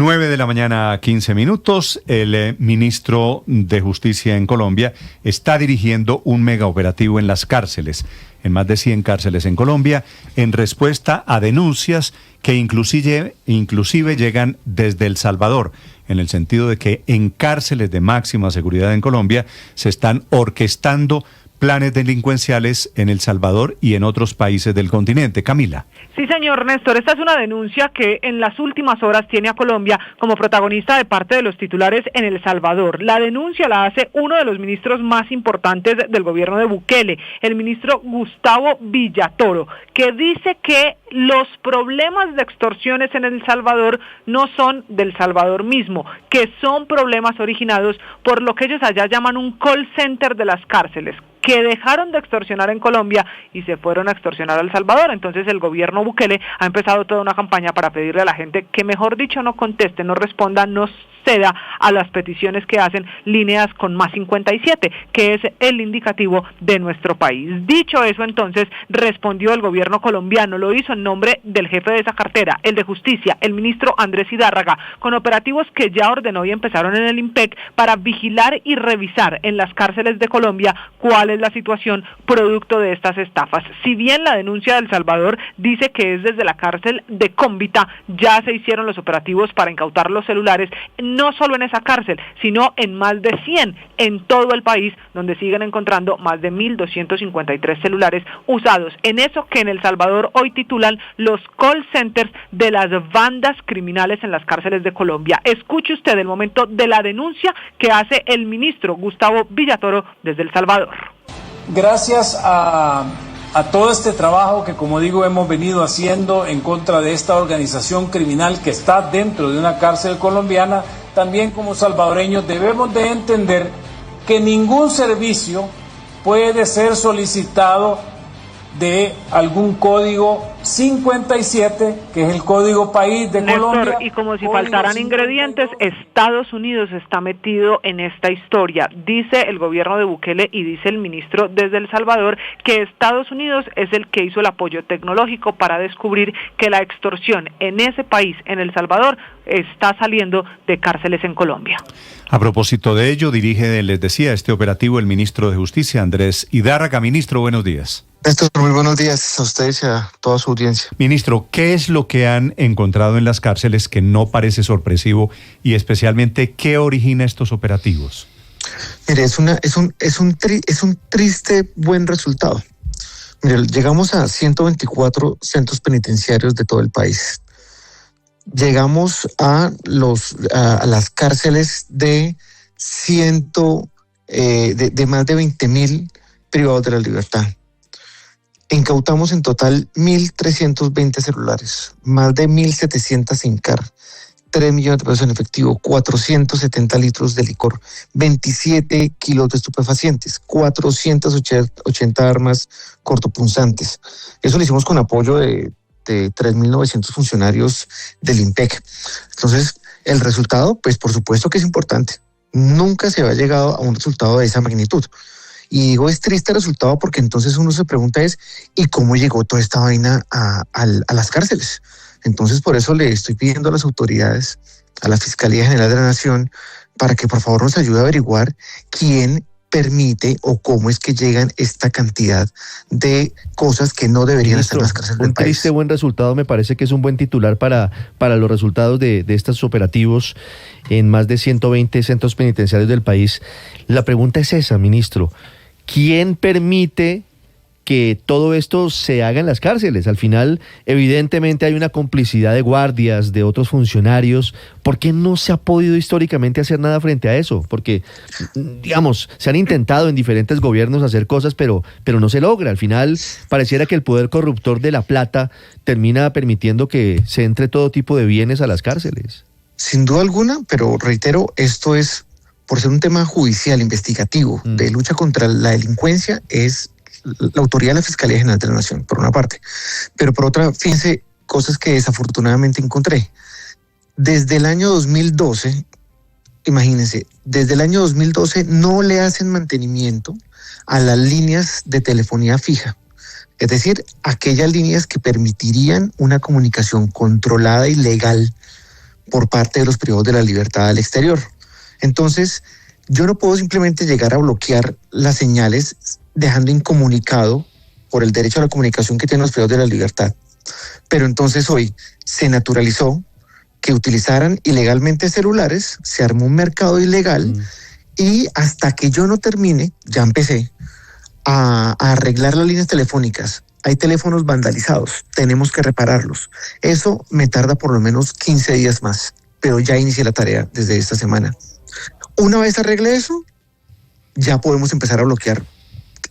9 de la mañana, 15 minutos. El ministro de Justicia en Colombia está dirigiendo un megaoperativo en las cárceles, en más de 100 cárceles en Colombia, en respuesta a denuncias que inclusive llegan desde El Salvador, en el sentido de que en cárceles de máxima seguridad en Colombia se están orquestando planes delincuenciales en El Salvador y en otros países del continente. Camila. Sí, señor Néstor, esta es una denuncia que en las últimas horas tiene a Colombia como protagonista de parte de los titulares en El Salvador. La denuncia la hace uno de los ministros más importantes del gobierno de Bukele, el ministro Gustavo Villatoro, que dice que los problemas de extorsiones en El Salvador no son del Salvador mismo, que son problemas originados por lo que ellos allá llaman un call center de las cárceles, que dejaron de extorsionar en Colombia y se fueron a extorsionar a El Salvador. Entonces el gobierno Bukele ha empezado toda una campaña para pedirle a la gente que, mejor dicho, no conteste, no responda, no ceda a las peticiones que hacen líneas con +57, que es el indicativo de nuestro país. Dicho eso, entonces, respondió el gobierno colombiano, lo hizo en nombre del jefe de esa cartera, el de Justicia, el ministro Andrés Hidárraga, con operativos que ya ordenó y empezaron en el IMPEC para vigilar y revisar en las cárceles de Colombia cuál es la situación producto de estas estafas. Si bien la denuncia de El Salvador dice que es desde la cárcel de Cómbita, ya se hicieron los operativos para incautar los celulares, no solo en esa cárcel, sino en más de 100 en todo el país, donde siguen encontrando más de 1.253 celulares usados en eso que en El Salvador hoy titulan los call centers de las bandas criminales en las cárceles de Colombia. Escuche usted el momento de la denuncia que hace el ministro Gustavo Villatoro desde El Salvador. Gracias a todo este trabajo que, como digo, hemos venido haciendo en contra de esta organización criminal que está dentro de una cárcel colombiana, también como salvadoreños debemos de entender que ningún servicio puede ser solicitado de algún código 57, que es el código país de Néstor, Colombia. Y como si faltaran ingredientes, Estados Unidos está metido en esta historia. Dice el gobierno de Bukele y dice el ministro desde El Salvador que Estados Unidos es el que hizo el apoyo tecnológico para descubrir que la extorsión en ese país, en El Salvador, está saliendo de cárceles en Colombia. A propósito de ello, dirige, les decía, este operativo el ministro de Justicia, Andrés Hidárraga. Ministro, buenos días. Néstor, muy buenos días a ustedes y a toda su audiencia. Ministro, ¿qué es lo que han encontrado en las cárceles que no parece sorpresivo y especialmente qué origina estos operativos? Mire, es un triste buen resultado. Mire, llegamos a 124 centros penitenciarios de todo el país. Llegamos a las cárceles de más de 20.000 privados de la libertad. Incautamos en total 1.320 celulares, más de 1.700 SIM card, 3 millones de pesos en efectivo, 470 litros de licor, 27 kilos de estupefacientes, 480 armas cortopunzantes. Eso lo hicimos con apoyo de 3.900 funcionarios del IMPEC. Entonces, el resultado, pues por supuesto que es importante. Nunca se había llegado a un resultado de esa magnitud. Y digo, es triste el resultado porque entonces uno se pregunta ¿y cómo llegó toda esta vaina a las cárceles? Entonces, por eso le estoy pidiendo a las autoridades, a la Fiscalía General de la Nación, para que por favor nos ayude a averiguar quién permite o cómo es que llegan esta cantidad de cosas que no deberían estar en las cárceles del país. Un triste buen resultado, me parece que es un buen titular para los resultados de estos operativos en más de 120 centros penitenciarios del país. La pregunta es esa, ministro. ¿Quién permite que todo esto se haga en las cárceles? Al final, evidentemente hay una complicidad de guardias, de otros funcionarios. ¿Por qué no se ha podido históricamente hacer nada frente a eso? Porque, digamos, se han intentado en diferentes gobiernos hacer cosas, pero no se logra. Al final, pareciera que el poder corruptor de la plata termina permitiendo que se entre todo tipo de bienes a las cárceles. Sin duda alguna, pero reitero, esto es por ser un tema judicial, investigativo, de lucha contra la delincuencia, es la autoridad de la Fiscalía General de la Nación, por una parte. Pero por otra, fíjense, cosas que desafortunadamente encontré. Desde el año 2012, imagínense, desde el año 2012 no le hacen mantenimiento a las líneas de telefonía fija. Es decir, aquellas líneas que permitirían una comunicación controlada y legal por parte de los privados de la libertad al exterior. Entonces, yo no puedo simplemente llegar a bloquear las señales dejando incomunicado por el derecho a la comunicación que tienen los privados de la libertad. Pero entonces hoy se naturalizó que utilizaran ilegalmente celulares, se armó un mercado ilegal y hasta que yo no termine, ya empecé a arreglar las líneas telefónicas. Hay teléfonos vandalizados, tenemos que repararlos. Eso me tarda por lo menos 15 días más, pero ya inicié la tarea desde esta semana. Una vez arregle eso, ya podemos empezar a bloquear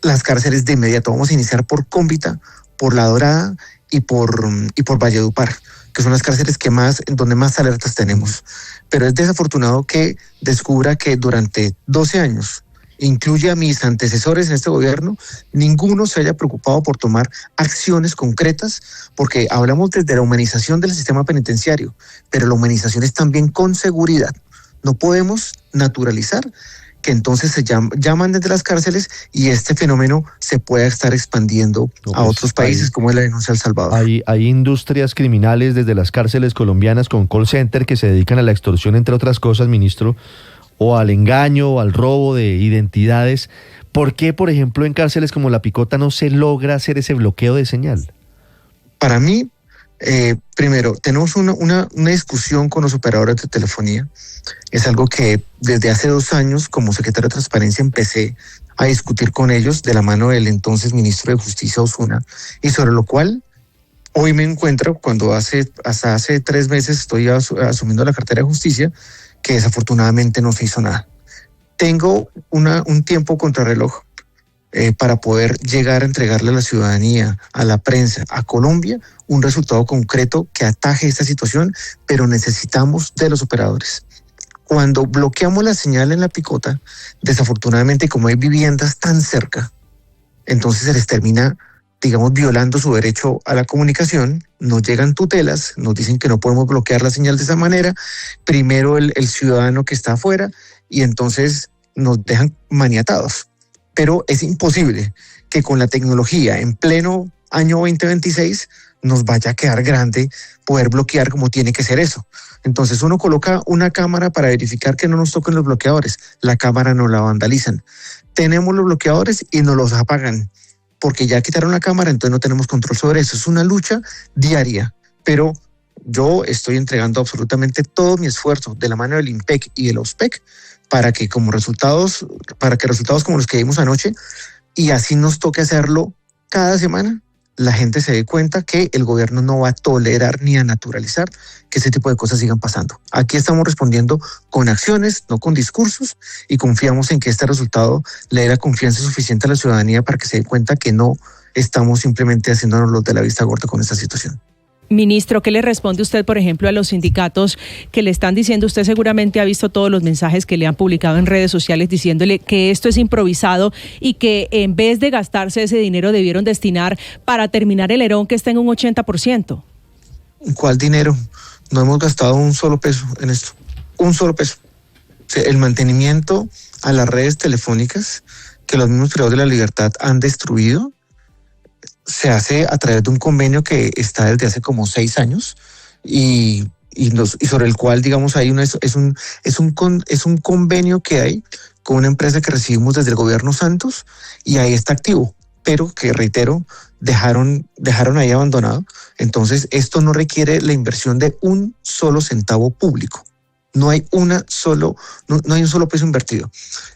las cárceles de inmediato. Vamos a iniciar por Cómbita, por La Dorada y por Valledupar, que son las cárceles en donde más alertas tenemos. Pero es desafortunado que descubra que durante 12 años, incluye a mis antecesores en este gobierno, ninguno se haya preocupado por tomar acciones concretas, porque hablamos desde la humanización del sistema penitenciario, pero la humanización es también con seguridad. No podemos naturalizar que entonces se llaman desde las cárceles y este fenómeno se pueda estar expandiendo a otros países, como es la denuncia de El Salvador. Hay industrias criminales desde las cárceles colombianas con call center que se dedican a la extorsión, entre otras cosas, ministro, o al engaño, o al robo de identidades. ¿Por qué, por ejemplo, en cárceles como La Picota no se logra hacer ese bloqueo de señal? Para mí, primero, tenemos una discusión con los operadores de telefonía. Es algo que desde hace 2 años, como secretario de Transparencia, empecé a discutir con ellos de la mano del entonces ministro de Justicia, Osuna, y sobre lo cual hoy me encuentro, cuando hasta hace 3 meses estoy asumiendo la cartera de Justicia, que desafortunadamente no se hizo nada. Tengo un tiempo contrarreloj para poder llegar a entregarle a la ciudadanía, a la prensa, a Colombia, un resultado concreto que ataje esta situación, pero necesitamos de los operadores. Cuando bloqueamos la señal en La Picota, desafortunadamente, como hay viviendas tan cerca, entonces se les termina, digamos, violando su derecho a la comunicación. Nos llegan tutelas, nos dicen que no podemos bloquear la señal de esa manera, primero el ciudadano que está afuera, y entonces nos dejan maniatados. Pero es imposible que con la tecnología en pleno año 2026 nos vaya a quedar grande poder bloquear como tiene que ser eso. Entonces uno coloca una cámara para verificar que no nos toquen los bloqueadores. La cámara no la vandalizan. Tenemos los bloqueadores y nos los apagan, porque ya quitaron la cámara, entonces no tenemos control sobre eso. Es una lucha diaria, pero yo estoy entregando absolutamente todo mi esfuerzo de la mano del IMPEC y del OSPEC para que resultados como los que vimos anoche, y así nos toque hacerlo cada semana, la gente se dé cuenta que el gobierno no va a tolerar ni a naturalizar que ese tipo de cosas sigan pasando. Aquí estamos respondiendo con acciones, no con discursos, y confiamos en que este resultado le dé la confianza suficiente a la ciudadanía para que se dé cuenta que no estamos simplemente haciéndonos los de la vista gorda con esta situación. Ministro, ¿qué le responde usted, por ejemplo, a los sindicatos que le están diciendo, usted seguramente ha visto todos los mensajes que le han publicado en redes sociales diciéndole que esto es improvisado y que en vez de gastarse ese dinero debieron destinar para terminar el ERON, que está en un 80%? ¿Cuál dinero? No hemos gastado un solo peso en esto, un solo peso. O sea, el mantenimiento a las redes telefónicas que los mismos privados de la libertad han destruido se hace a través de un convenio que está desde hace como 6 años y sobre el cual, digamos, hay es un convenio que hay con una empresa que recibimos desde el gobierno Santos, y ahí está activo, pero que, reitero, dejaron ahí abandonado. Entonces esto no requiere la inversión de un solo centavo público. No hay no hay un solo peso invertido.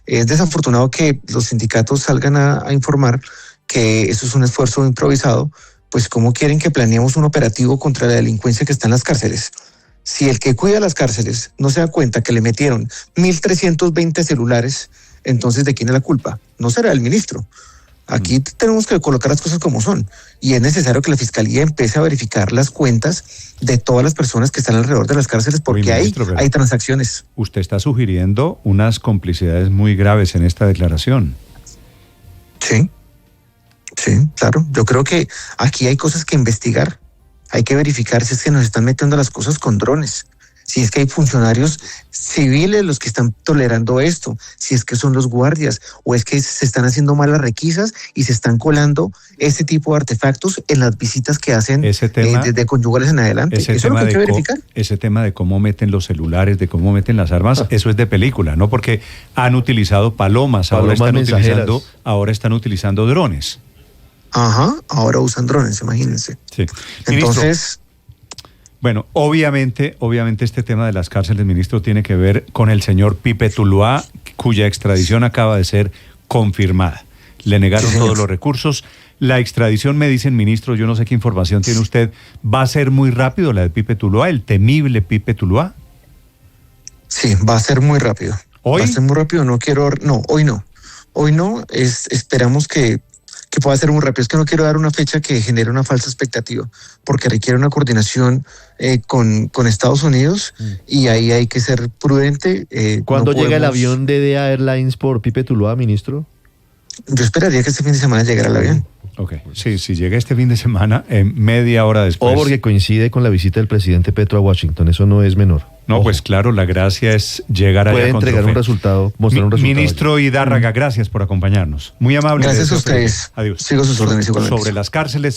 Es desafortunado que los sindicatos salgan a informar que eso es un esfuerzo improvisado. Pues ¿cómo quieren que planeemos un operativo contra la delincuencia que está en las cárceles? Si el que cuida las cárceles no se da cuenta que le metieron 1.320 celulares, entonces ¿de quién es la culpa? No será el ministro. Aquí tenemos que colocar las cosas como son, y es necesario que la Fiscalía empiece a verificar las cuentas de todas las personas que están alrededor de las cárceles, porque hay transacciones. Usted está sugiriendo unas complicidades muy graves en esta declaración. Sí, claro. Yo creo que aquí hay cosas que investigar. Hay que verificar si es que nos están metiendo las cosas con drones. si es que hay funcionarios civiles los que están tolerando esto, si es que son los guardias, o es que se están haciendo malas requisas y se están colando este tipo de artefactos en las visitas que hacen desde conyugales en adelante. Eso es lo que hay que verificar. Ese tema de cómo meten los celulares, de cómo meten las armas, eso es de película, ¿no? Porque han utilizado palomas ahora están utilizando drones. Ajá, ahora usan drones, imagínense. Sí. Entonces... Bueno, obviamente este tema de las cárceles, ministro, tiene que ver con el señor Pipe Tuluá, cuya extradición acaba de ser confirmada. Le negaron todos los recursos. La extradición, me dicen, ministro, yo no sé qué información tiene usted, ¿va a ser muy rápido la de Pipe Tuluá, el temible Pipe Tuluá? Sí, va a ser muy rápido. ¿Hoy? Va a ser muy rápido, hoy no. Hoy no, esperamos que pueda ser muy rápido. Es que no quiero dar una fecha que genere una falsa expectativa, porque requiere una coordinación con Estados Unidos y ahí hay que ser prudente. ¿Cuándo llega el avión de DEA Airlines por Pipe Tuluá, ministro? Yo esperaría que este fin de semana llegara el avión. Ok, sí, si llega este fin de semana, media hora después. O porque coincide con la visita del presidente Petro a Washington, eso no es menor. No, pues claro, la gracia es llegar allá con entregar un resultado, mostrar un resultado. Ministro Hidárraga, gracias por acompañarnos. Muy amable. Gracias a ustedes. Adiós. Sigo sus órdenes igualmente. Sobre las cárceles.